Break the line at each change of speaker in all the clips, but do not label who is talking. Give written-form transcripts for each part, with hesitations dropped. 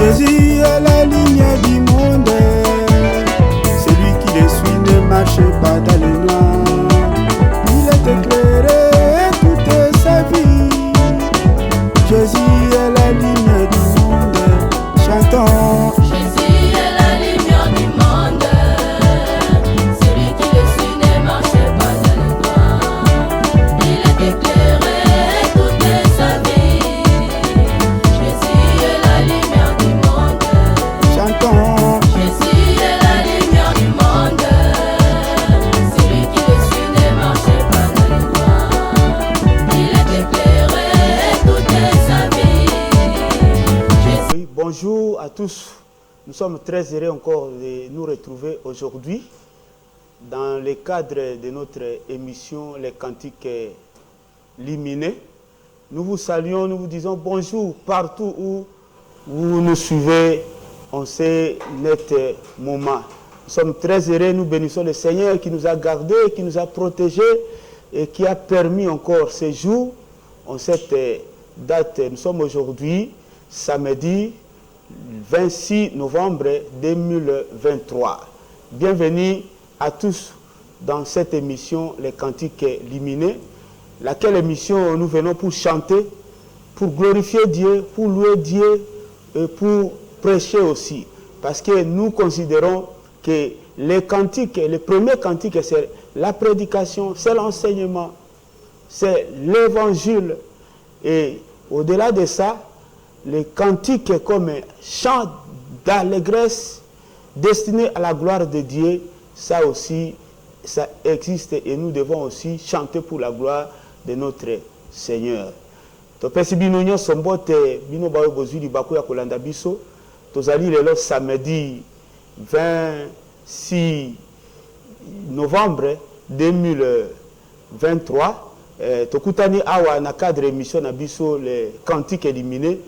Jésus est la lumière du monde. Celui qui le suit ne marche pas dans le noir. Il est éclairé toute sa vie. Jésus est la lumière du monde. Chantons.
Jésus est la lumière du monde. Celui qui le suit ne marche pas dans le noir. Il est éclairé toute sa vie. Jésus est la lumière du monde.
Chantons.
Jésus est la lumière du monde. Celui qui le suit ne marche pas dans le noir. Il est éclairé toute sa vie.
Oui, bonjour à tous. Nous sommes très heureux encore de nous retrouver aujourd'hui dans le cadre de notre émission Les Cantiques Lumineux. Nous vous saluons, nous vous disons bonjour partout où vous nous suivez en ces nets moments. Nous sommes très heureux, nous bénissons le Seigneur qui nous a gardés, qui nous a protégés et qui a permis encore ces jours en cette date. Nous sommes aujourd'hui, samedi 26 novembre 2023. Bienvenue à tous dans cette émission Les Cantiques Lumineux, laquelle émission nous venons pour chanter, pour glorifier Dieu, pour louer Dieu et pour prêcher aussi. Parce que nous considérons que les cantiques, le premier cantique, c'est la prédication, c'est l'enseignement, c'est l'évangile. Et au-delà de ça, les cantiques comme chant d'allégresse destiné à la gloire de Dieu, ça aussi, ça existe et nous devons aussi chanter pour la gloire de notre Seigneur. Topesi bino nyonso mbote bino bawe bozuli bakuya kolanda biso tozali lelo samedi 26 novembre 2023 tokutani awa na cadre émission na biso les cantiques éliminés.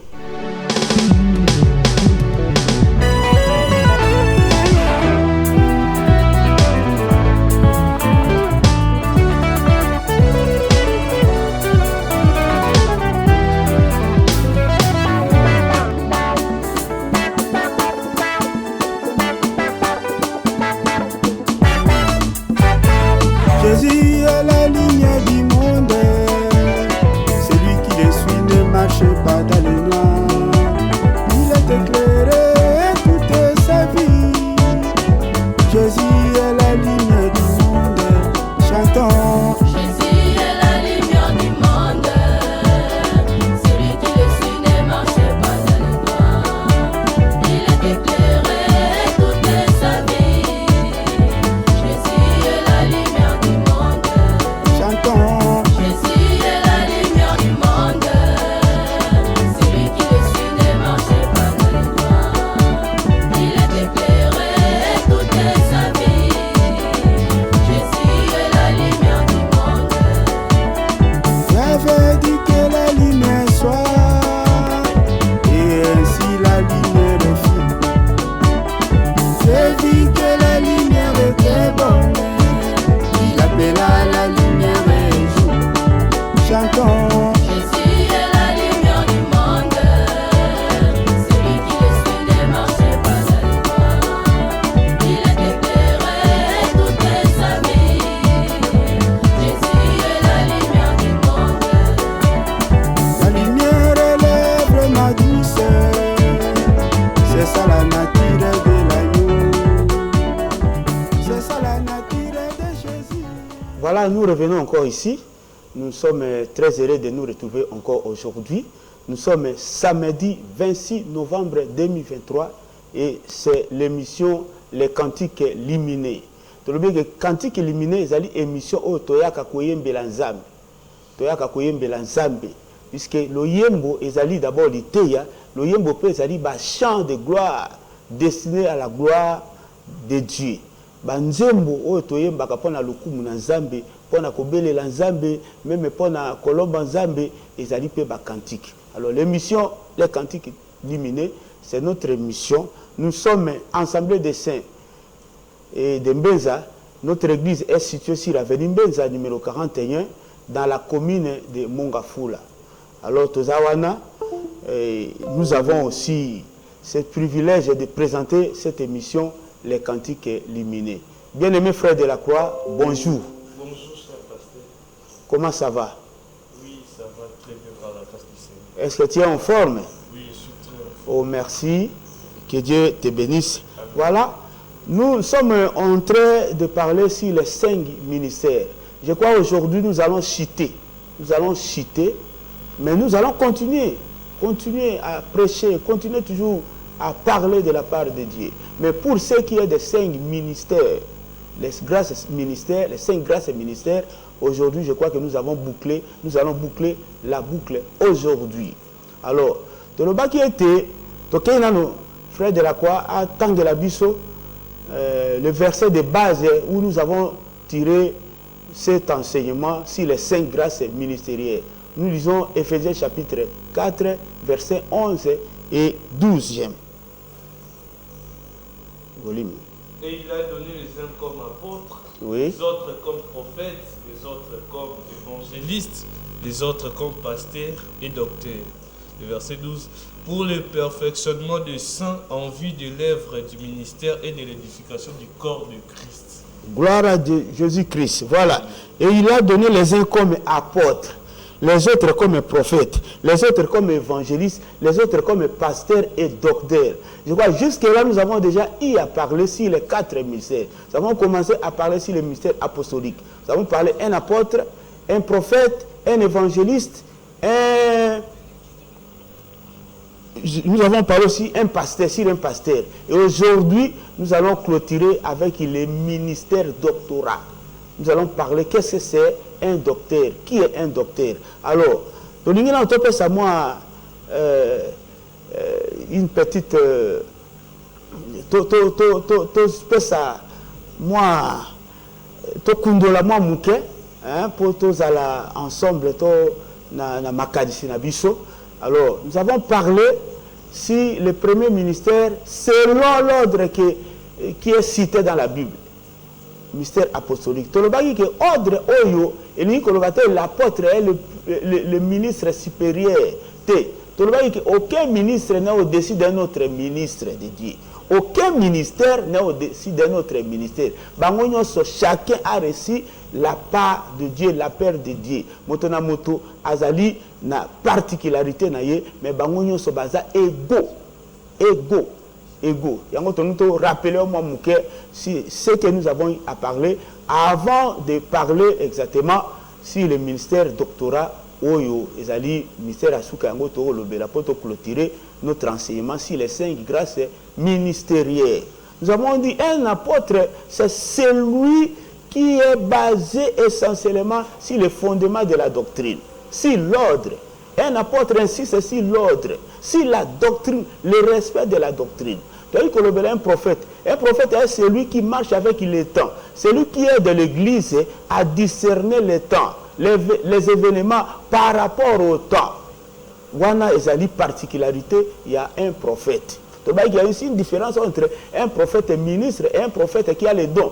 Jésus est la lumière du monde. Celui qui le suit ne marche pas dans le noir. Il est éclairé toute sa vie. Jésus est la lumière du monde. Chantons.
Jésus est la lumière du monde. Celui qui le suit ne marche pas dans le noir. Il est éclairé toute sa vie. Jésus est la lumière du monde.
Chantons.
Jésus est la lumière du monde. Celui qui le suit ne marche pas dans le noir. Il est éclairé toute sa vie. Jésus est la lumière du monde.
J'avais dit que la lumière soit, et ainsi la lumière est fine. J'ai vu que la lumière était bonne, il appela la lumière et jour. Chantons.
Jésus est la lumière du monde. Celui qui le suit ne marche pas dans le noir. Il est éclairé toute sa vie. Jésus est la lumière du monde.
La lumière élève ma douceur, c'est ça la nature de l'agneau, c'est ça la nature de Jésus.
Voilà, nous revenons encore ici. Nous sommes très heureux de nous retrouver encore aujourd'hui. Nous sommes samedi 26 novembre 2023 et c'est l'émission Les Cantiques Lumineux. Les Cantiques Lumineux, c'est l'émission où Toyaka Koyembela Nzambe. Toyaka Koyembela Nzambe. Puisque le yembo est d'abord l'iteya, le yembo peut être un chant de gloire destiné à la gloire de Dieu. Banzembo oyo toyembaka pona lukumu na Nzambe, pona kobelela Nzambe, même pona kolomba Nzambe, ezali pe ba cantique. Alors l'émission Les Cantiques Lumineux, c'est notre émission. Nous sommes ensemble des saints et de Mbenza. Notre église est située sur l'avenue Mbenza numéro 41 dans la commune de Mongafula. Alors Tozawana, nous avons aussi ce privilège de présenter cette émission, les cantiques lumineux. Bien-aimés frères de la croix, bonjour.
Bonjour, cher pasteur.
Comment ça va?
Oui, ça va très bien par la grâce du Seigneur.
Est-ce que tu es en forme?
Oui, je suis très en forme.
Oh, merci. Que Dieu te bénisse. Amen. Voilà. Nous sommes en train de parler sur les 5 ministères. Je crois aujourd'hui nous allons chuter. Nous allons chuter, mais nous allons continuer à prêcher, continuer toujours à parler de la part de Dieu. Mais pour ce qui est des 5 ministères, les 5 grâces ministères, aujourd'hui je crois que nous allons boucler la boucle aujourd'hui. Alors, de le bas qui était, frère de la croix, à temps de la bisso, le verset de base où nous avons tiré cet enseignement sur les 5 grâces ministérielles. Nous lisons Éphésiens chapitre 4, versets 11 et 12. Volume.
Et il a donné les uns comme apôtres,
oui,
les autres comme prophètes, les autres comme évangélistes, les autres comme pasteurs et docteurs. Le verset 12. Pour le perfectionnement des saints en vue de l'œuvre du ministère et de l'édification du corps de Christ.
Gloire à Dieu, Jésus-Christ. Voilà. Et il a donné les uns comme apôtres, les autres comme prophètes, les autres comme évangélistes, les autres comme pasteurs et docteurs. Je crois jusque-là, nous avons déjà eu à parler sur les 4 ministères. Nous avons commencé à parler sur le ministère apostolique. Nous avons parlé un apôtre, un prophète, un évangéliste, nous avons parlé aussi un pasteur sur un pasteur. Et aujourd'hui, nous allons clôturer avec les ministères doctorat. Nous allons parler qu'est-ce que c'est un docteur. Qui est un docteur? Alors, une petite pour tous ensemble na makadisi na biso. Alors, nous avons parlé si le premier ministère, selon l'ordre qui est cité dans la Bible, ministère apostolique. Tout le monde dit que l'ordre Oyo, et l'apôtre est le ministre supérieur. Tout le monde dit qu'aucun ministre n'est au-dessus d'un autre ministre de Dieu. Aucun ministère n'est au-dessus d'un autre ministère. Chacun a reçu la part de Dieu, la paix de Dieu. Motona moto azali na particularité na ye, mais bangonyo so baza ego. Yango tonuto rappeler au moins que si ce que nous avons à parler avant de parler exactement si le ministère doctorat Oyo ezali ministère asuka yango to lobela poto clôturer notre enseignement sur les 5 grâces ministérielles. Nous avons dit un apôtre, c'est celui qui est basé essentiellement sur le fondement de la doctrine, sur l'ordre. Un apôtre insiste sur l'ordre, sur la doctrine, le respect de la doctrine. Donc, un prophète est celui qui marche avec le temps, celui qui aide l'église à discerner le temps, les événements par rapport au temps. Wana ezali particularité, il y a un prophète. Donc, il y a aussi une différence entre un prophète ministre et un prophète qui a les dons.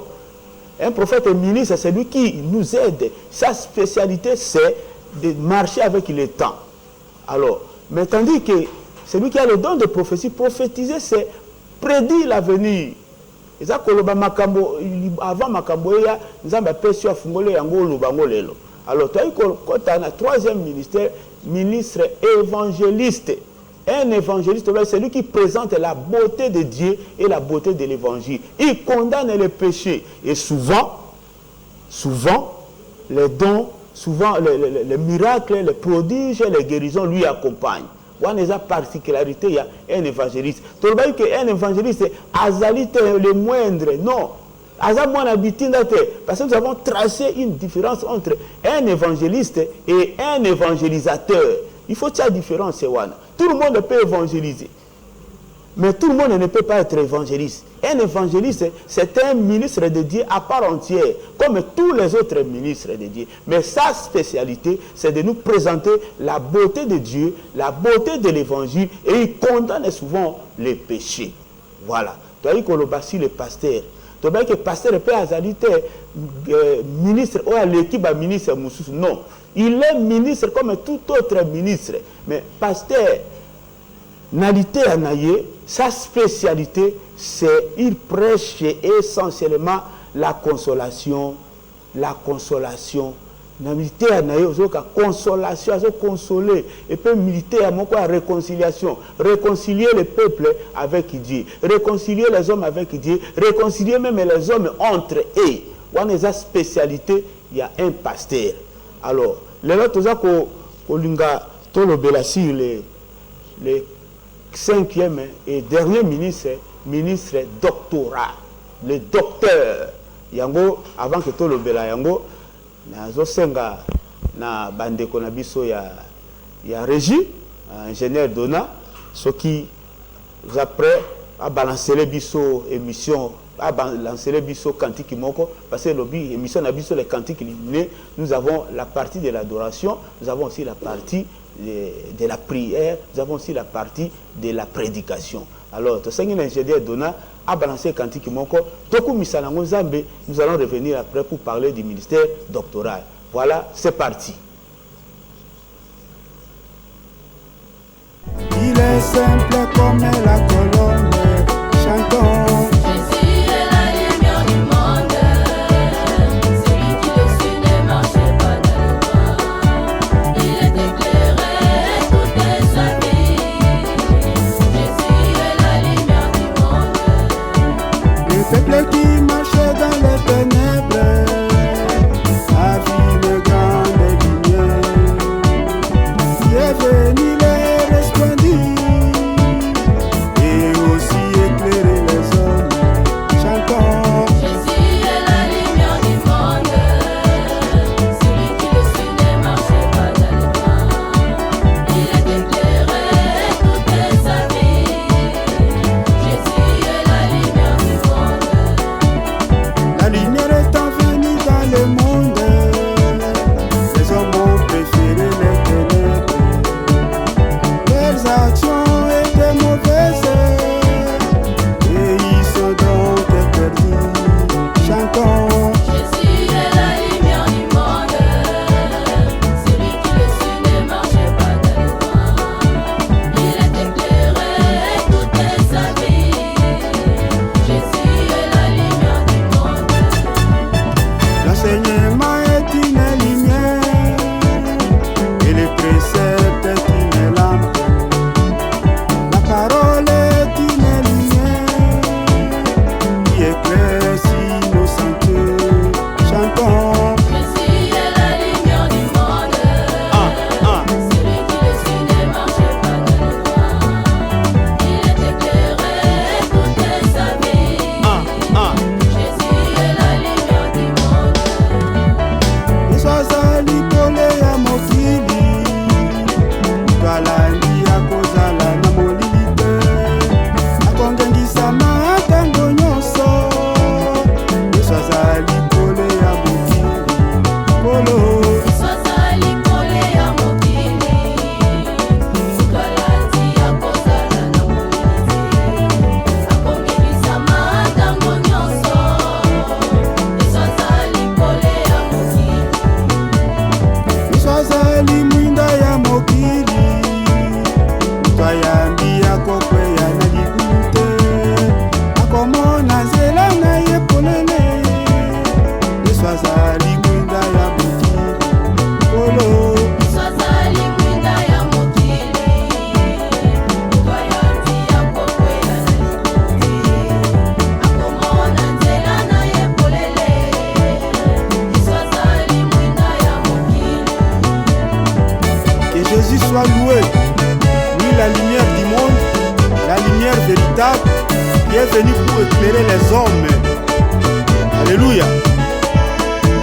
Un prophète ministre, c'est celui qui nous aide. Sa spécialité, c'est de marcher avec le temps. Alors, mais tandis que celui qui a le don de prophétie, prophétiser, c'est prédire l'avenir. Et ça, avant Makambo, nous avons appelé à Fungole Yango Lubangolelo. Alors, quand tu as un troisième ministère, ministre évangéliste. Un évangéliste, c'est lui qui présente la beauté de Dieu et la beauté de l'évangile. Il condamne les péchés. Et souvent, les dons, souvent les miracles, les prodiges, les guérisons lui accompagnent. Il y a une particularité, il y a un évangéliste. Tu vois qu'un évangéliste, azalite le moindre. Non. Parce que nous avons tracé une différence entre un évangéliste et un évangélisateur. Il faut que la différence. Tout le monde peut évangéliser. Mais tout le monde ne peut pas être évangéliste. Un évangéliste, c'est un ministre de Dieu à part entière, comme tous les autres ministres de Dieu. Mais sa spécialité, c'est de nous présenter la beauté de Dieu, la beauté de l'évangile, et il condamne souvent les péchés. Voilà. Tu as dit qu'on le bâtit le pasteur. Tu as dit que le pasteur peut être ministre, ou l'équipe à ministre, non. Il est ministre comme tout autre ministre. Mais pasteur, Nalité Anaye, sa spécialité, c'est il prêche essentiellement la consolation. La consolation. Nalité Anaye, la consolation, consoler. Et puis militer à mon la réconciliation. Réconcilier le peuple avec Dieu. Réconcilier les hommes avec Dieu. Réconcilier même les hommes entre eux. On a sa spécialité, il y a un pasteur. Alors, les autres, sur les 5e et dernier ministre doctorat, le docteur. Yango, avant que tout le bela yango, nazo senga na bandeko na biso ya régie, ingénieur Dona, ce qui après a balancé les biso émission, a balancé les biso cantique moko, parce que l'objet émission na biso les cantiques illuminés, nous avons la partie de l'adoration, nous avons aussi la partie de la prière, nous avons aussi la partie de la prédication. Alors, tout ça, l'ingénieur Dona a balancé Kanti Moko. Nous allons revenir après pour parler du ministère doctoral. Voilà, c'est parti.
Il est simple comme la colombe, chantons.
Jésus est la lumière du monde. Celui qui le suit ne marche pas dans le noir. Il est éclairé toute sa vie. Jésus est la lumière du monde.
Le peuple qui marchait dans les ténèbres a vu le grand lumière. Il est venu les resplendir et aussi éclairer les hommes. Chantons.
Jésus est la lumière du monde. Celui qui le suit ne marche pas dans le noir. Il est éclairé toute sa vie. Jésus est la lumière du monde.
La lumière étant venue dans le monde, les hommes ont préféré les ténèbres. Leurs actions étaient mauvaises et ils sont donc perdus. Chantons.
Jésus est la lumière du monde. Celui qui le suit ne marche pas dans le noir. Il est éclairé toute sa vie. Jésus est la lumière du monde.
L'enseignement est une lumière et les préceptes est une lampe. La parole est une lumière qui éclaire si nos sentiers. Chantons.
Jésus est la lumière du monde. Celui qui le suit ne marche pas dans le noir. Il est éclairé toute sa vie. Jésus est la lumière du monde.
Iswazali pole ya mokili kalandi akozala na molili te akongengisama ntango nyonso. Iswazali pole ya mokili polo
Iswazali pole ya mokili sukalandi akozala na molili akongebisama ntango nyonso. Iswazali pole ya mokili.
Iswazali mwinda ya mokili twayambi akokweya na libulu te akomona nzela na ye polele. Iswazali mwinda ya mokili polo
Iswazali mwinda ya mokili twayandi akokwea na libuluti akomona nzela na ye polele. Iswazali mwinda ya mokili.
Que Jésus soit loué, lui la lumière du monde, la lumière véritable qui est venue pour éclairer les hommes. Alléluia.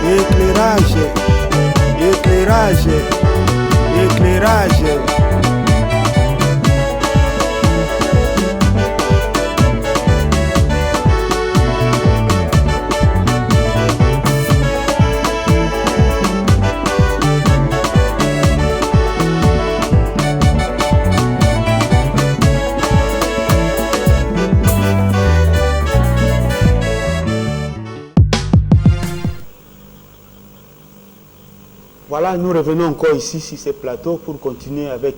Éclairage, éclairage, éclairage.
Voilà, nous revenons encore ici sur ce plateau pour continuer avec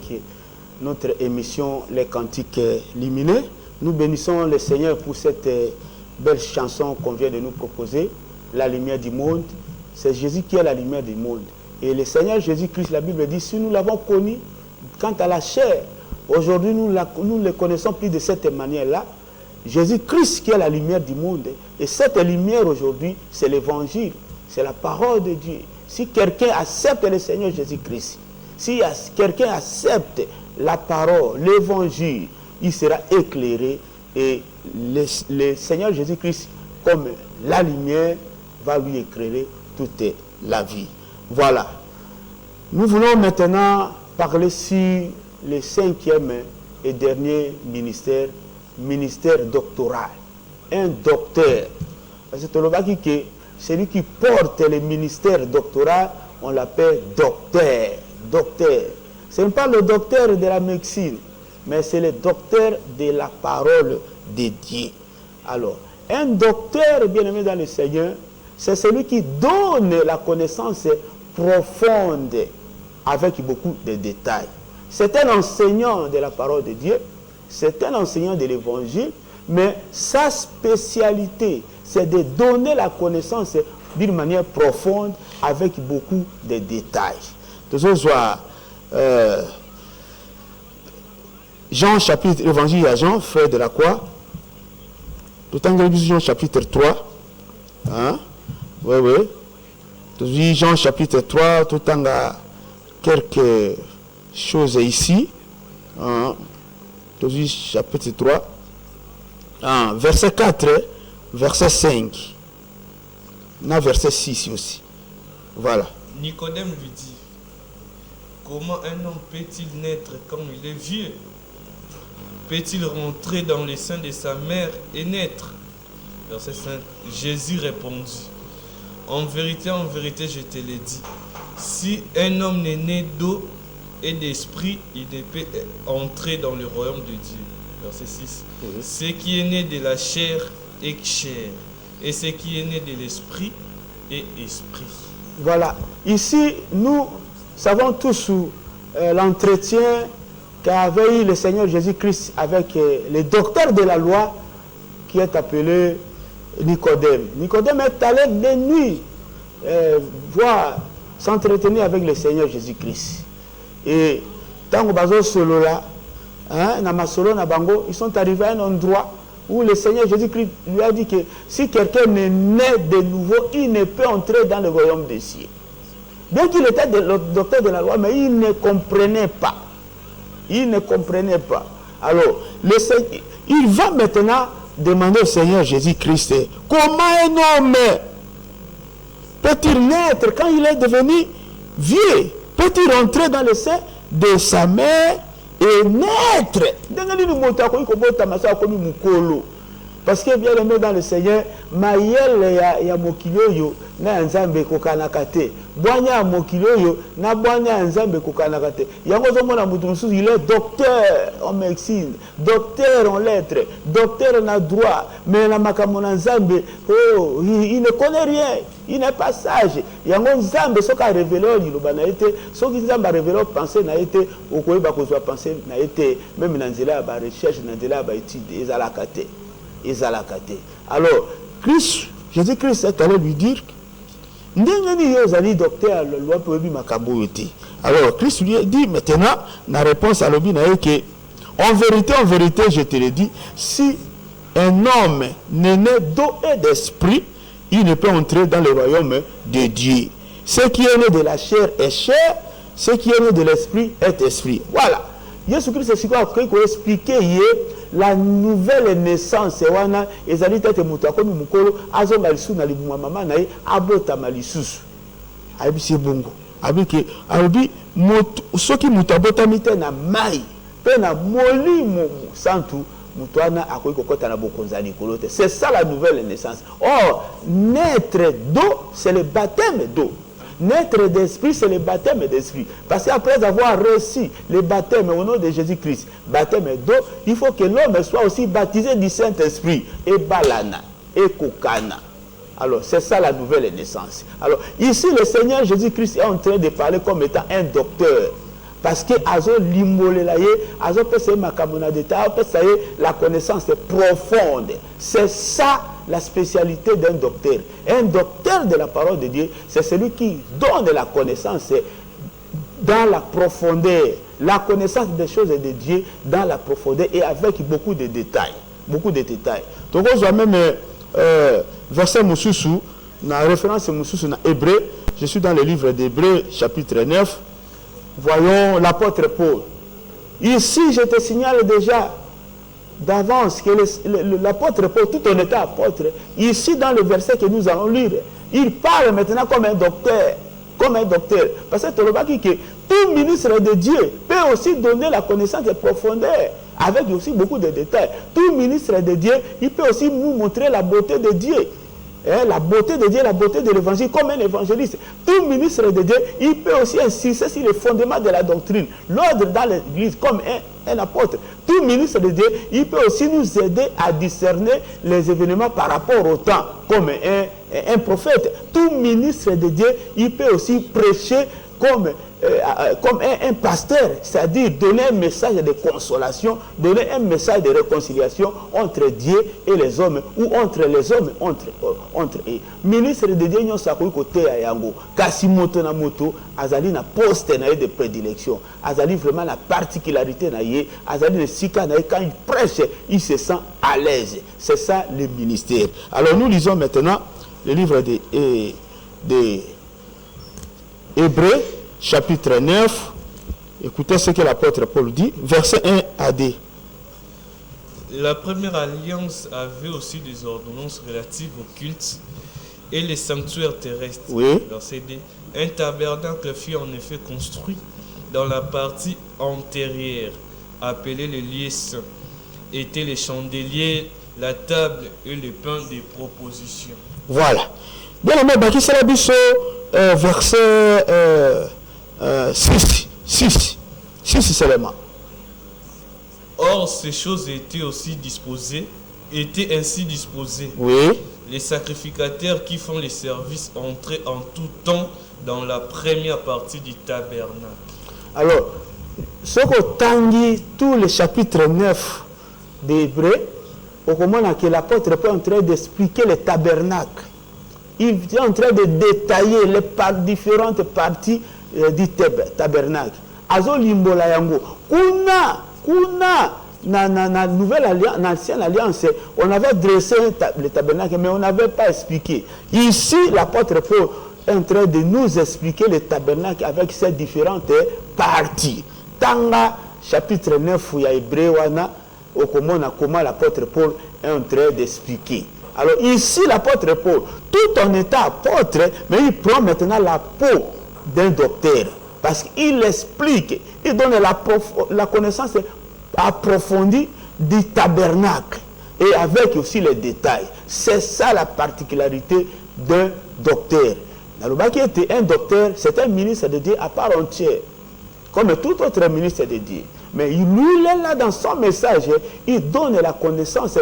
notre émission Les Cantiques Lumineux. Nous bénissons le Seigneur pour cette belle chanson qu'on vient de nous proposer, La lumière du monde. C'est Jésus qui est la lumière du monde. Et le Seigneur Jésus-Christ, la Bible dit, si nous l'avons connu, quant à la chair, aujourd'hui nous ne le connaissons plus de cette manière-là. Jésus-Christ qui est la lumière du monde. Et cette lumière aujourd'hui, c'est l'évangile, c'est la parole de Dieu. Si quelqu'un accepte le Seigneur Jésus-Christ, si quelqu'un accepte la parole, l'évangile, il sera éclairé et le Seigneur Jésus-Christ, comme la lumière, va lui éclairer toute la vie. Voilà. Nous voulons maintenant parler sur le 5e et dernier ministère, ministère doctoral. Un docteur. Parce que celui qui porte le ministère doctoral, on l'appelle docteur. Docteur. Ce n'est pas le docteur de la médecine, mais c'est le docteur de la parole de Dieu. Alors, un docteur bien-aimé dans le Seigneur, c'est celui qui donne la connaissance profonde avec beaucoup de détails. C'est un enseignant de la parole de Dieu, c'est un enseignant de l'évangile, mais sa spécialité, c'est de donner la connaissance d'une manière profonde avec beaucoup de détails. Toujours soit Jean chapitre, évangile à Jean, frère de la croix. Tout en Jean chapitre 3. Hein? Oui, oui. Toujours Jean chapitre 3, tout en quelques choses ici. Hein? Toujours chapitre 3. Hein? Verset 4, verset 5. On verset 6 aussi. Voilà.
Nicodème lui dit, comment un homme peut-il naître quand il est vieux? Peut-il rentrer dans les seins de sa mère et naître? Verset 5. Jésus répondit, en vérité, je te l'ai dit, si un homme n'est né d'eau et d'esprit, il ne peut entrer dans le royaume de Dieu. Verset 6. Oui. Ce qui est né de la chair est chair, et ce qui est né de l'esprit est esprit.
Voilà. Ici, nous savons tous l'entretien qu'avait eu le Seigneur Jésus-Christ avec le docteur de la loi qui est appelé Nicodème. Nicodème est allé de nuit voir, s'entretenir avec le Seigneur Jésus-Christ. Et tant que solo là, ils sont arrivés à un endroit où le Seigneur Jésus-Christ lui a dit que si quelqu'un est né de nouveau, il ne peut entrer dans le royaume des cieux. Bien qu'il était le docteur de la loi, mais il ne comprenait pas. Il ne comprenait pas. Alors, il va maintenant demander au Seigneur Jésus-Christ, comment un homme peut-il naître quand il est devenu vieux? Peut-il rentrer dans le sein de sa mère et naître? Parce que bien aimé dans le Seigneur, Maïel ya mokilio na nzambe kokanakate. Boanya mokilio na boanya nzambe kokanakate. Yango zomona mutu mususu, il est docteur en médecine, docteur en lettres, docteur en droit, mais la makamona nzambe, oh, il ne connaît rien, il n'est pas sage. Yango nzambe soka révélé liloba na été, soki nzambe révélé penser na été, okoyeba kozwa penser na été, même na nzela ba recherche na nzela ba étude ezalakate. Alors, Jésus-Christ est allé lui dire, alors, Christ lui a dit maintenant, la réponse à l'objet est que, en vérité, je te le dis, si un homme n'est né d'eau et d'esprit, il ne peut entrer dans le royaume de Dieu. Ce qui est né de la chair est chair, ce qui est né de l'esprit est esprit. Voilà. Jésus-Christ c'est quoi qu'il faut expliquer la nouvelle naissance wana ezali tete mutu akomi mukolo azonga lisu na libuma mama na ye abota malisusu abi se bongo abi ke abi soki mutu abota mite na mai pe na molimo santu mutu wana akoki kokota na bokonza likolo te. C'est ça la nouvelle naissance. Or naître d'eau c'est le baptême d'eau. Naître d'esprit, c'est le baptême d'esprit. Parce qu'après avoir reçu le baptême au nom de Jésus-Christ, baptême d'eau, il faut que l'homme soit aussi baptisé du Saint-Esprit. Et balana, et kokana. Alors, c'est ça la nouvelle naissance. Alors, ici, le Seigneur Jésus-Christ est en train de parler comme étant un docteur. parce que azo limbolela ye, azo pesa makamona d'état, pesa ye la connaissance profonde. C'est ça la spécialité d'un docteur. Un docteur de la parole de Dieu, c'est celui qui donne la connaissance dans la profondeur, la connaissance des choses de Dieu dans la profondeur et avec beaucoup de détails. Beaucoup de détails. Donc on voit même verset Moussoussou, la référence Moussoussou dans Hébreu. Je suis dans le livre d'Hébreu, chapitre 9. Voyons l'apôtre Paul. Ici, je te signale déjà d'avance que l'apôtre Paul, tout en étant apôtre, ici dans le verset que nous allons lire, il parle maintenant comme un docteur. Comme un docteur. Parce que tu as dit que tout ministre de Dieu peut aussi donner la connaissance de profondeur, avec aussi beaucoup de détails. Tout ministre de Dieu, il peut aussi nous montrer la beauté de Dieu. La beauté de Dieu, la beauté de l'évangile, comme un évangéliste. Tout ministre de Dieu, il peut aussi insister sur les fondements de la doctrine. L'ordre dans l'église, comme un apôtre. Tout ministre de Dieu, il peut aussi nous aider à discerner les événements par rapport au temps, comme un prophète. Tout ministre de Dieu, il peut aussi prêcher comme un pasteur, c'est-à-dire donner un message de consolation, donner un message de réconciliation entre Dieu et les hommes, ou entre les hommes, entre eux. Ministre de Dieu, nous savons côté à Yango, kasi moto na moto, azali na poste na de prédilection, azali vraiment la particularité na ye, azali le sika na quand il prêche, il se sent à l'aise. C'est ça le ministère. Alors nous lisons maintenant le livre de Hébreux, chapitre 9, écoutez ce que l'apôtre Paul dit, verset 1 à 2.
La première alliance avait aussi des ordonnances relatives au culte et les sanctuaires terrestres.
Oui.
Verset 2. Un tabernacle fut en effet construit dans la partie antérieure, appelée le lieu saint. Étaient les chandeliers, la table et le pain des propositions.
Voilà. Bien aimé, Baki Salabiso, verset 6 seulement.
Or, ces choses étaient ainsi disposées.
Oui.
Les sacrificateurs qui font les services entraient en tout temps dans la première partie du tabernacle. Alors, ce que
tangi tout le chapitre 9 d'Hébreux, au moment que l'apôtre est en train d'expliquer le tabernacle, il est en train de détailler les différentes parties du tabernacle. Azo limbola yango. Kuna na nouvelle alliance, l'ancienne alliance, on avait dressé le tabernacle, mais on n'avait pas expliqué. Ici, l'apôtre Paul est en train de nous expliquer le tabernacle avec ses différentes parties. Tanga, chapitre 9, il y a Hébreu, comment l'apôtre Paul est en train d'expliquer. Alors ici, l'apôtre Paul, tout en étant apôtre, mais il prend maintenant la peau d'un docteur. Parce qu'il explique, il donne la connaissance approfondie du tabernacle. Et avec aussi les détails. C'est ça la particularité d'un docteur. Nalobaki était un docteur, c'est un ministre de Dieu à part entière. Comme tout autre ministre de Dieu. Mais lui, il est là dans son message, il donne la connaissance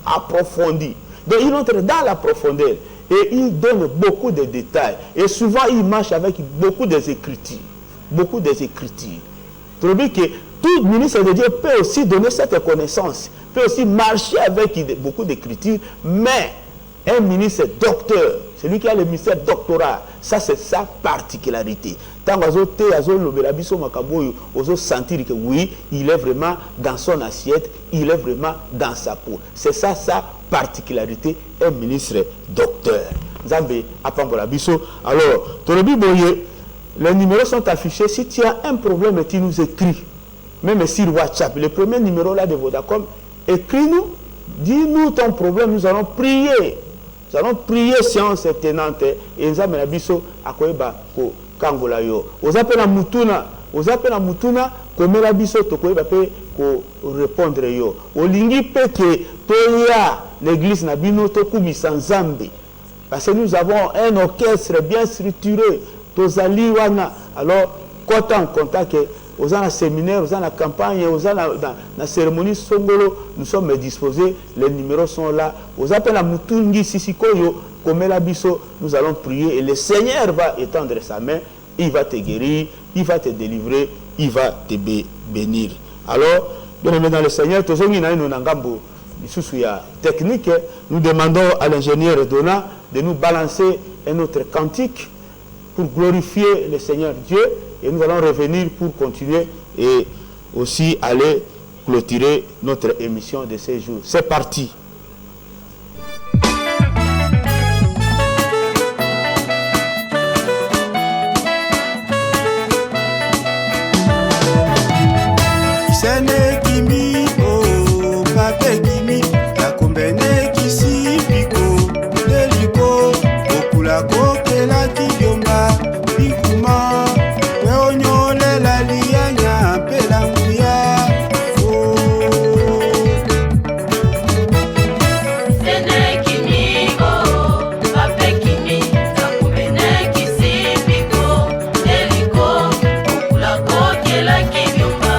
approfondie. Donc il entre dans la profondeur et il donne beaucoup de détails. Et souvent il marche avec beaucoup d'écritures. Beaucoup d'écritures. C'est-à-dire que tout ministre de Dieu peut aussi donner cette connaissance, peut aussi marcher avec beaucoup d'écritures, mais un ministre docteur, celui qui a le ministère doctorat, ça c'est sa particularité. Tant qu'on sentir que oui, il est vraiment dans son assiette, il est vraiment dans sa peau. C'est ça sa particularité, un ministre docteur. Zambé, Apambola-Bisso. Alors, Torobi Boye, les numéros sont affichés. Si tu as un problème, tu nous écris. Même sur WhatsApp, le premier numéro là de Vodacom, écris-nous, dis-nous ton problème, nous allons prier. Nous allons prier séance tenante et nous allons biso akoeba ko kangola yo. Ozapena mutuna komela biso tokoeba pe ko répondre yo. Olingi pe ke toya l'église na bino tokumisa Nzambe. Parce que nous avons un orchestre bien structuré, tozali wana. Alors quand on contacte aux gens séminaire, aux gens campagne, aux gens la cérémonie Songolo, nous sommes disposés, les numéros sont là. Aux appels à Mutungi Sisikoyo, comme la Bisso, nous allons prier et le Seigneur va étendre sa main il va te guérir, il va te délivrer, il va te bénir. Alors, bien aimé dans le Seigneur, technique, nous demandons à l'ingénieur Donna de nous balancer un autre cantique pour glorifier le Seigneur Dieu, et nous allons revenir pour continuer et aussi aller clôturer notre émission de ces jours. C'est parti.
Isene kimi o pape kimi takumbene kisi piko deliko okula kokela kibyomba bikuma weonyole la lianya pelanguya o
Isene kimi o pape kimi takumbene kisi piko deliko okula kokela kibyomba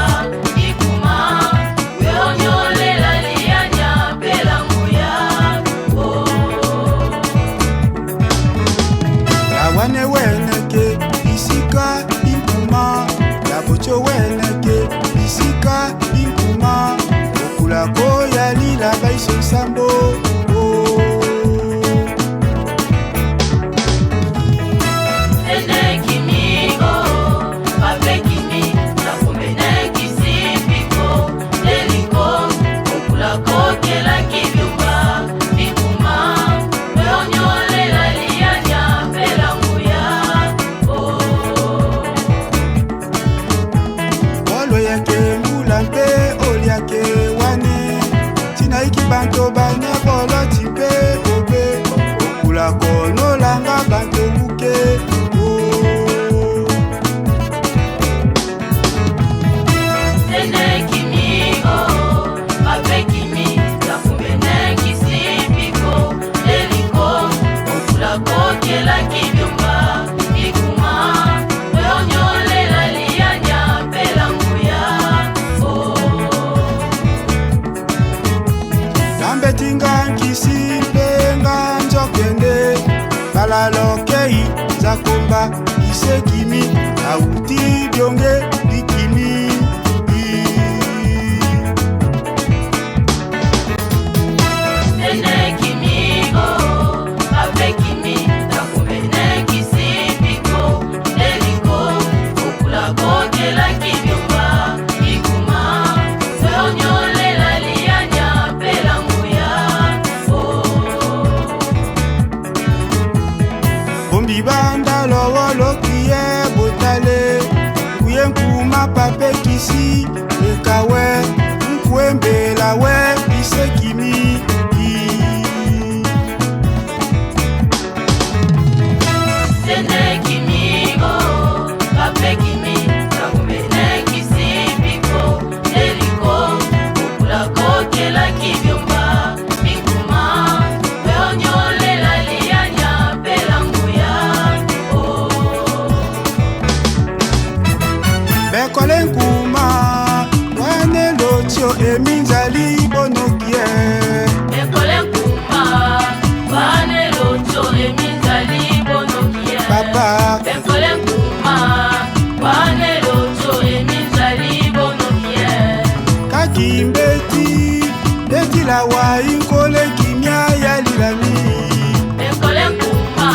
wane weneke isika impuma labocho weneke isika impuma okulako yalila baiso sambo banto bane bolo tipe obe okula kono langa banto buke
Sene kimi o pape kimi takumbene kisi piko deliko okula kokela kibyomba bikuma weonyole la lianya pelanguya
Lambetinga nkisi mpenga njokende balalokei zakomba isekimi auti byonge bikimi
Sene kimi o pape kimi takumbene kisi piko deliko okula kokela kibyomba bikuma weonyole la lianya pelanguya
Bombi banda lowolo kiye botale kuye nkuma pape kisi ekawe nkwembela we isekimi
Sene kimi o pape kimi takumbene kisi piko deliko okula kokela kibyomba bikuma weonyole la lianya pelanguya
bekole nkuma wane lotio eminzali bonokie
Ekole nkuma wane loto eminzali bonokie
papa
Ekole nkuma wane loto eminzali bonokie
kakimbeti betila wa inkole kimia yalilami
Ekole nkuma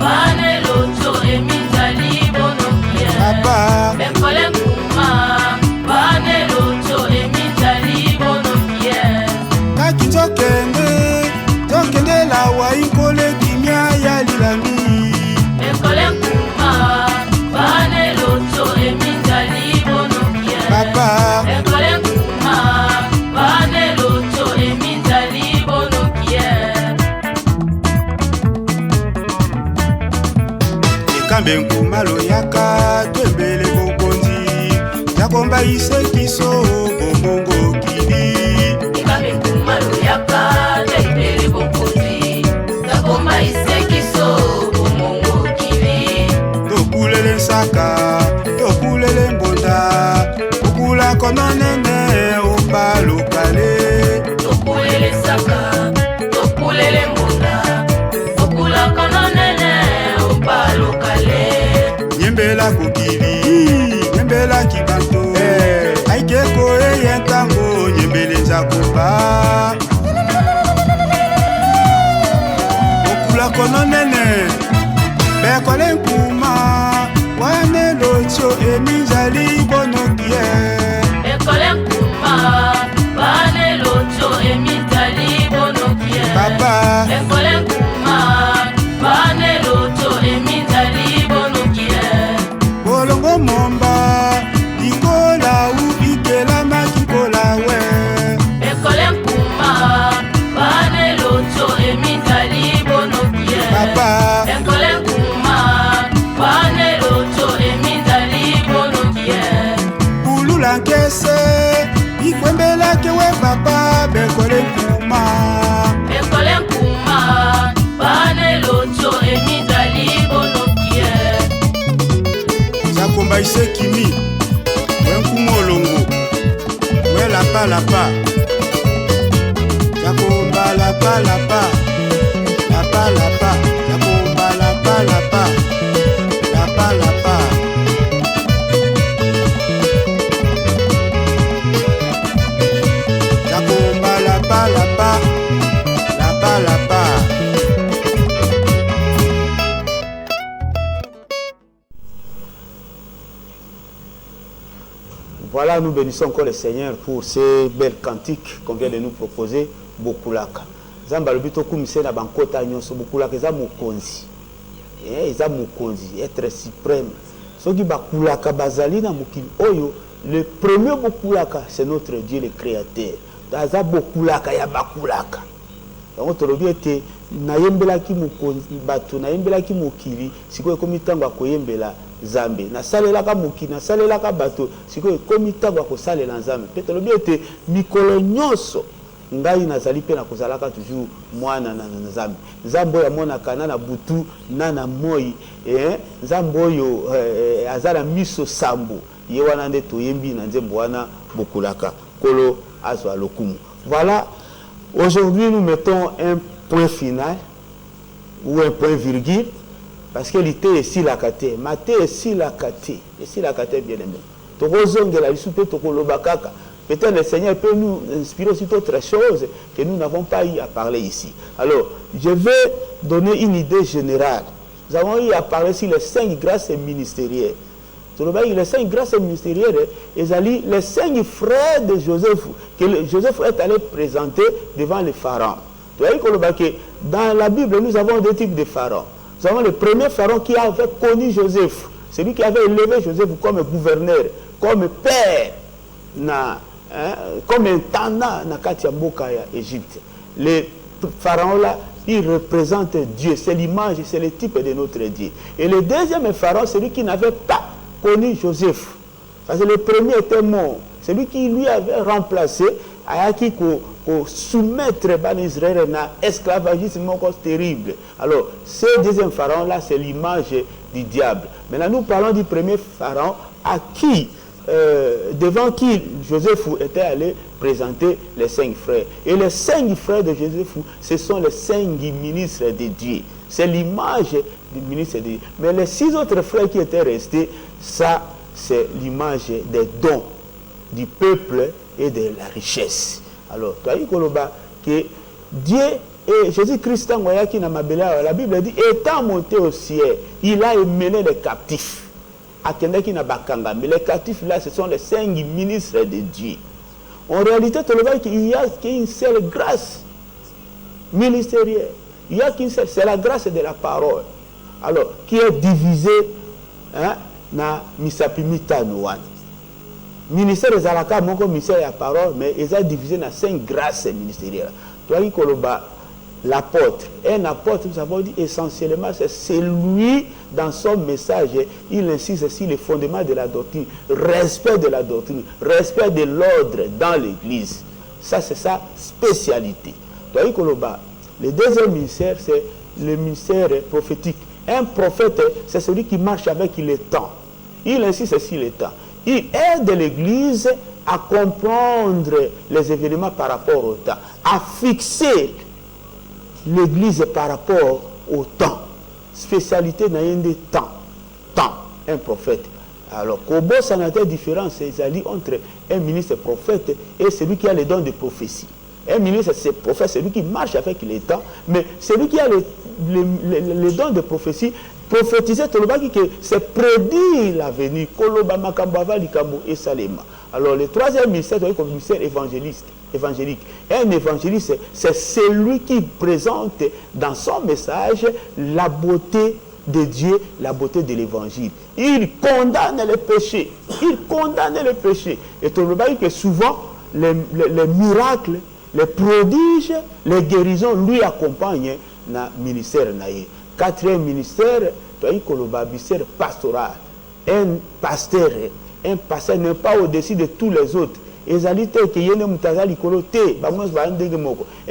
wane loto eminzali bonokie
papa
Ekole nkuma wane loto eminzali bonokie
kaki tokende la wa inkole kimia yalilami
Ekole nkuma wane loto eminzali bonokie
papa
Ekole nkuma wane loto eminzali bonokie
ekambe nkuma loyaka twembele bokonzi yakomba isekiso bomongo kili
Ekambe nkuma loyaka twembele bokonzi yakomba isekiso bomongo kili
tokulele nsaka tokulele mbonda okula kono nene obalokale
tokulele saka tokulele mbunda okula kono nene obalokale
mokono nene bekole nkuma wane lotio emizali bonokie
Ekole nkuma wane lotio emizali bonokie
papa
Ekole nkuma wane lotio emizali bonokie
bolongo momba ikola u ikela makikola we
Ekole nkuma wane lotio emizali bonokie
papa
Ekole nkuma wane lotio emizali bonokie
bulula nkese ikwembelake we papa bekole nkuma
Ekole nkuma wane lotio emizali bonokie
zakomba isekimi wenkuma olongo we lapalapa zakomba lapalapa lapalapa zakomba lapalapa lapalapa zakomba lapalapa lapalapa.
Voilà, nous bénissons encore le Seigneur pour ces belles cantiques qu'on vient de nous proposer. Bokulaka. Zamba lobito kumise na bankota nyonso bokulaka eza mokonzi. Eza mokonzi, être suprême. Soki bakulaka bazali na mokili oyo, le premier bokulaka c'est notre Dieu le créateur. Daza bokulaka ya bakulaka. Donc tolobi ete nayembelaki mokonzi bato nayembelaki mokili sikoyo ekomi ntango ya koyembela Zambe nasalelaka mokili nasalelaka bato sikoyo ekomi ntango ya kosalela Nzambe mpe tolobi ete mikolo nyonso ngai nazali mpe nakozalaka toujours mwana na Nzambe Nzambe oyo amonaka na butu na moi Nzambe oyo aza na miso sambo ye wana nde toyembi na nzembo wana bokulaka kolo azwa lokumu. Voilà, aujourd'hui nous mettons un point final ou un point virgule parce que l'ité est si la kate maté est si la kate bien aimé tokozongela lisupe tokolobakaka. Peut-être le Seigneur peut nous inspirer aussi d'autres choses que nous n'avons pas eu à parler ici. Alors, je vais donner une idée générale. Nous avons eu à parler sur les 5 grâces ministérielles. Les 5 grâces ministérielles, les 5 frères de Joseph, que Joseph est allé présenter devant les pharaons. Dans la Bible, nous avons deux types de pharaons. Nous avons le premier pharaon qui avait connu Joseph, celui qui avait élevé Joseph comme gouverneur, comme père. Comme intendant na kati ya mboka ya Égypte. Les pharaons là, ils représentent Dieu, c'est l'image, c'est le type de notre Dieu. Et le deuxième pharaon, celui qui n'avait pas connu Joseph. Parce que le premier était mort. Celui qui lui avait remplacé, a qui soumettre Israël à esclavagisme terrible. Alors, ce deuxième pharaon là, c'est l'image du diable. Maintenant, nous parlons du premier pharaon à qui devant qui Joseph était allé présenter les 5 frères. Et les 5 frères de Joseph, ce sont les 5 ministres de Dieu. C'est l'image du ministre de Dieu. Mais les 6 autres frères qui étaient restés, ça, c'est l'image des dons du peuple et de la richesse. Alors, tu as dit que Dieu et Jésus-Christ, la Bible dit, étant monté au ciel, il a mené les captifs. Mais les captifs là, ce sont les 5 ministres de Dieu. En réalité, tu vois qu'il y a qu'une seule grâce ministérielle. Il y a qu'une seule, c'est la grâce de la parole. Alors, qui est divisée na misapimita nouane. Ministère des alaka, mon ministère de la parole, mais ils ont divisé dans 5 grâces ministérielles. Tu vois qu'il l'apôtre. Un apôtre, nous avons dit essentiellement, c'est celui, dans son message, il insiste sur les fondements de la doctrine, respect de la doctrine, respect de l'ordre dans l'église. Ça, c'est sa spécialité. Le deuxième ministère, c'est le ministère prophétique. Un prophète, c'est celui qui marche avec le temps. Il insiste sur le temps. Il aide l'église à comprendre les événements par rapport au temps, à fixer l'église par rapport au temps. Spécialité n'a de temps. Temps, un prophète. Alors, Kobo, ça n'a pas de différence entre un ministre prophète et celui qui a le don de prophétie. Un ministre, c'est prophète, c'est lui qui marche avec les temps, mais c'est lui qui a les dons de prophétie. Prophétiser, que c'est prédire l'avenir. Alors, le troisième ministère, c'est le ministère évangélique. Un évangéliste, c'est celui qui présente dans son message la beauté de Dieu, la beauté de l'évangile. Il condamne le péché. Il condamne le péché. Et tu vois que souvent, les miracles, les prodiges, les guérisons lui accompagnent dans le ministère. Quatrième ministère, ministère pastoral. Un pasteur n'est pas au-dessus de tous les autres. Un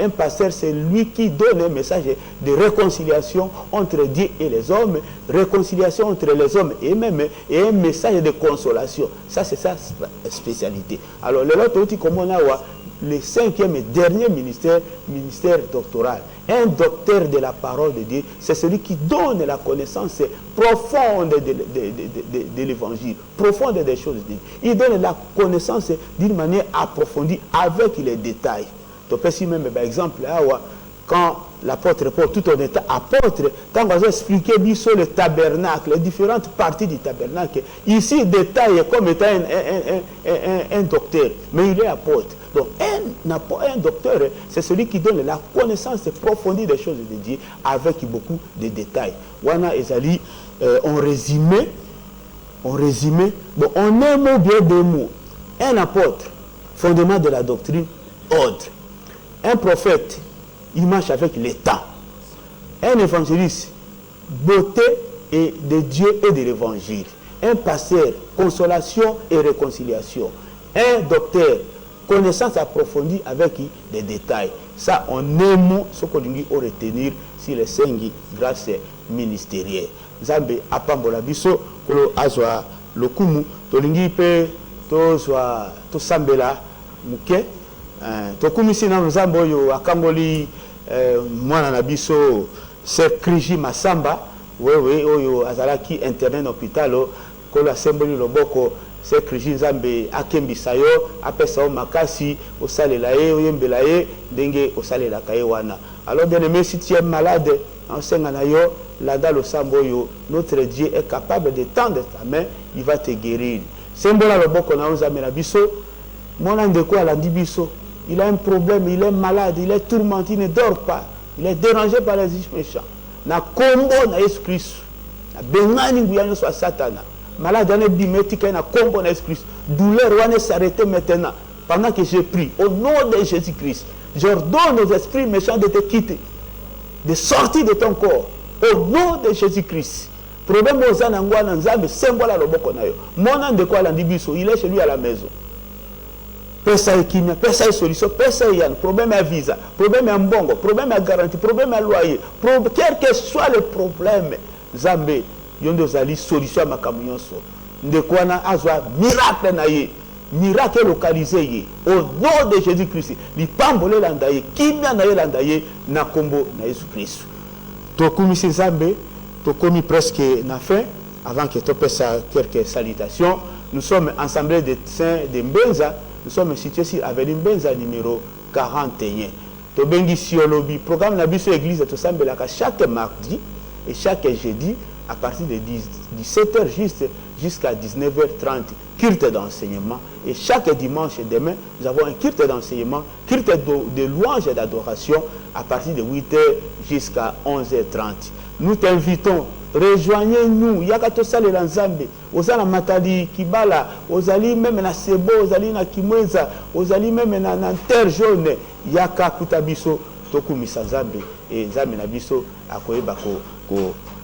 pasteur, c'est lui qui donne un message de réconciliation entre Dieu et les hommes, réconciliation entre les hommes et même, et un message de consolation. Ça, c'est sa spécialité. Alors, le cinquième et dernier ministère, ministère doctoral. Un docteur de la parole de Dieu, c'est celui qui donne la connaissance profonde de l'évangile, profonde des choses de Dieu. Il donne la connaissance d'une manière approfondie avec les détails. Donc, si même, par exemple, quand l'apôtre Paul, tout en étant apôtre, quand on va expliquer sur le tabernacle, les différentes parties du tabernacle, ici, il détaille comme étant un docteur, mais il est apôtre. Donc, un docteur, c'est celui qui donne la connaissance approfondie des choses de Dieu avec beaucoup de détails. Wana ezali, en résumé, bon, en un mot, bien deux mots. Un apôtre, fondement de la doctrine, ordre. Un prophète, il marche avec les temps. Un évangéliste, beauté et de Dieu et de l'évangile. Un pasteur, consolation et réconciliation. Un docteur, connaissance approfondie avec des détails. Ça, en un mot, ce qu'on dit au retenir sur les 5 grâces ministérielles. Nzambe apambola biso kolo azwa lokumu tolingi pe tozwa tosambela muke tokumisi na nzambe oyo akangoli mwana na biso Sir Kriji Masamba wewe oyo azalaki internet na hôpital kolo asemboli loboko Sir Kriji Nzambe akembisa yo apesa o makasi osalela ye oyembela ye ndenge osalela kaye wana. Alors bien aimé, si tu es malade enseigne yo landa lo samboyo, notre Dieu est capable de tendre ta main, il va te guérir. Sembola loboko na Nzambe na biso mona ndeko alandi biso. Il a un problème, il est malade, il est tourmenté, il ne dort pas. Il est dérangé par les esprits méchants. Na kombo na Jésus Christ. Na bengani nguyano soit Satana. Malade ane bimetika na kombo na Jésus Christ. Douleur wane s'arrêter maintenant. Pendant que je prie, au nom de Jésus Christ, j'ordonne aux esprits méchants de te quitter, de sortir de ton corps. Au nom de Jésus Christ. Problème aux anangwana nzambe sembola loboko na yo. Mona ndeko alandi biso, il est chez lui à la maison. Pesa ekimia, pesa e solution, pesa yan, problème à visa, problème à mbongo, problème à garantie, problème à loyer, quel que soit le problème, Zambé, yondo zali solution à makambo nyonso. Ndekwana azwa miracle na ye, miracle localisé ye. Au nom de Jésus-Christ, li pambole landa ye, kimia na ye landa ye na kombo na Jésus-Christ. Tokumisi Zambé, tokomi presque na fin, avant que tu pesa quelques salutations. Nous sommes assemblés de saints de Mbenza. Nous sommes situés sur Avenue Mbenza numéro 41. Tobengi Siolobi, programme la Biso Église de Sambelaka chaque mardi et chaque jeudi à partir de 17h juste jusqu'à 19h30. Culte d'enseignement. Et chaque dimanche et demain, nous avons un culte d'enseignement, culte de louange et d'adoration à partir de 8h jusqu'à 11h30. Nous t'invitons. Rejoignez-nous. Yakato sale la Nzambe. Ozala matali kibala. Ozali même na sebo. Ozali na kimweza. Ozali même na terre jaune. Yaka kutabiso. Toku misa Nzambe. Et Nzambe na biso. Akoyeba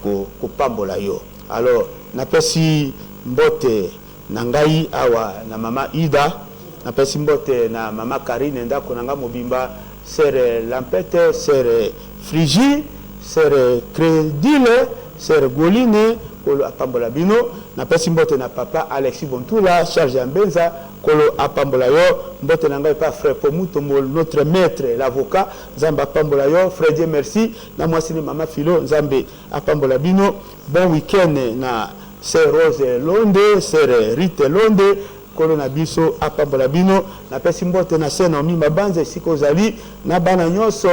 ko pambola yo. Alors, napesi mbote nangai awa na mama Ida. Napesi mbote na mama Karine ndako nanga mobimba. Sere Lampete. Sere Frigi. Sere Crédile. Sœur Goline, Kolo Apambola Bino, na pesi mbote na papa Alexis Bontula, charge en Benza, Kolo Apambola yo, mbote na ngai pa frère Pomuto, notre maître, l'avocat, Zamba Apambola yo, frère Dieu merci, na moi sini mama Philo, Zambe Apambola Bino, bon week-end na Sœur Rose Londe, Sœur Rite Londe, kolo na biso apambola bino na pesi mbote na se Naomi Mabanza esika ozali na bana nyonso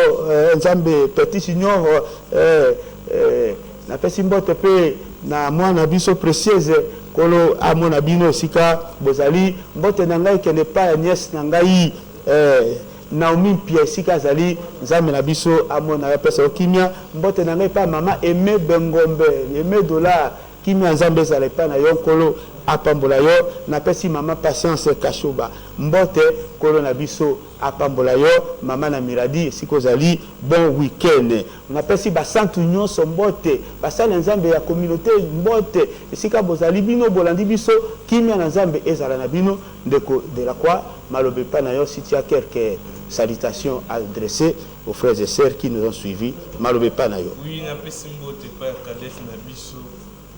nzambe Petit Junior na pesi mbote pe na mwana biso Précieuse kolo amona bino esika bozali mbote na ngai kende pa ya nièce na ngai Naomi Pia esika azali nzambe na biso amona ya pesa okimia mbote na ngai pa mama Aimé Bengombe Aimé Dollar kimia nzambe ezala epai na yo nkolo apambola yo napesi mama Patience Kashoba mbote kolo na biso apambola yo mama na Miradi esika ozali bon week-end napesi basantu nyonso mbote basala nzambe ya communauté mbote esika bozali bino bolandi biso kimia na nzambe ezala na bino ndeko de la croix malobe pa na yo si tu as quelques salutations adressées aux frères et sœurs qui nous ont suivis malobe pa na yo.
Oui, napesi mbote pa ya Kadef na biso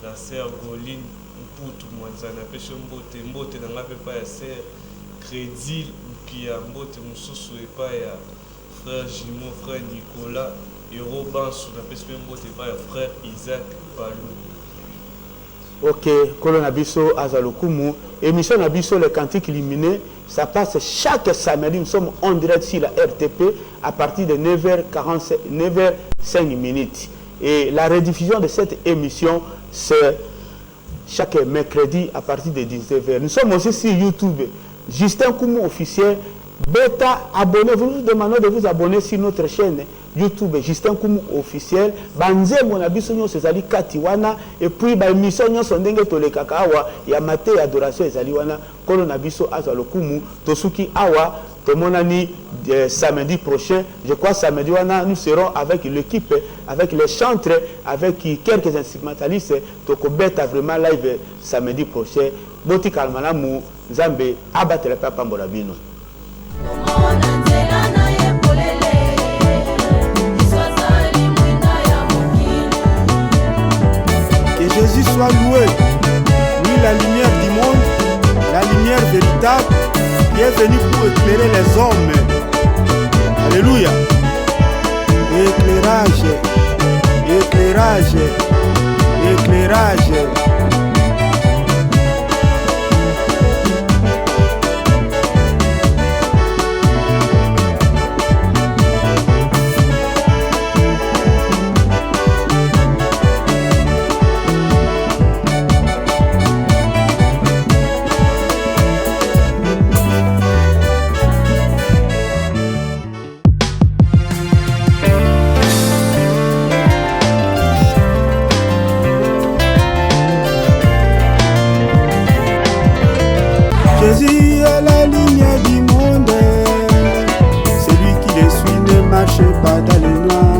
la sœur Goline Mputu Mwanzana napesi mbote na ngape pa ya sœur Crédit Pia mbote mususu epa ya frère Jimo frère Nicolas Euro Bansu napesi mbote pa ya frère Isaac Palou.
Ok, kolo na biso azalokumu émission na biso les cantiques illuminés ça passe chaque samedi nous sommes en direct sur la RTP à partir de 9h45 9h05 minutes et la rediffusion de cette émission c'est chaque mercredi à partir de 19h. Nous sommes aussi sur YouTube Justin Koumou officiel bêta abonnez-vous, nous demandons de vous abonner sur notre chaîne YouTube Justin Koumou officiel banze mona biso nyonso ezali kati wana et puis ba émission nyonso ndenge tolekaka awa ya mate ya adoration ezali wana kolo na biso azwa lokumu tosuki awa tomonani samedi prochain je crois samedi wana nous serons avec l'équipe avec les chantres avec quelques instrumentalistes tokobeta vraiment live samedi prochain boti kalmalamu nzambe abatela pa pambola bino.
Que Jésus soit loué, lui la lumière du monde, la lumière véritable, qui est venu pour éclairer les hommes. Alléluia. Éclairage, éclairage, éclairage. Jésus est la lumière du monde, celui qui le suit ne marche pas dans le noir.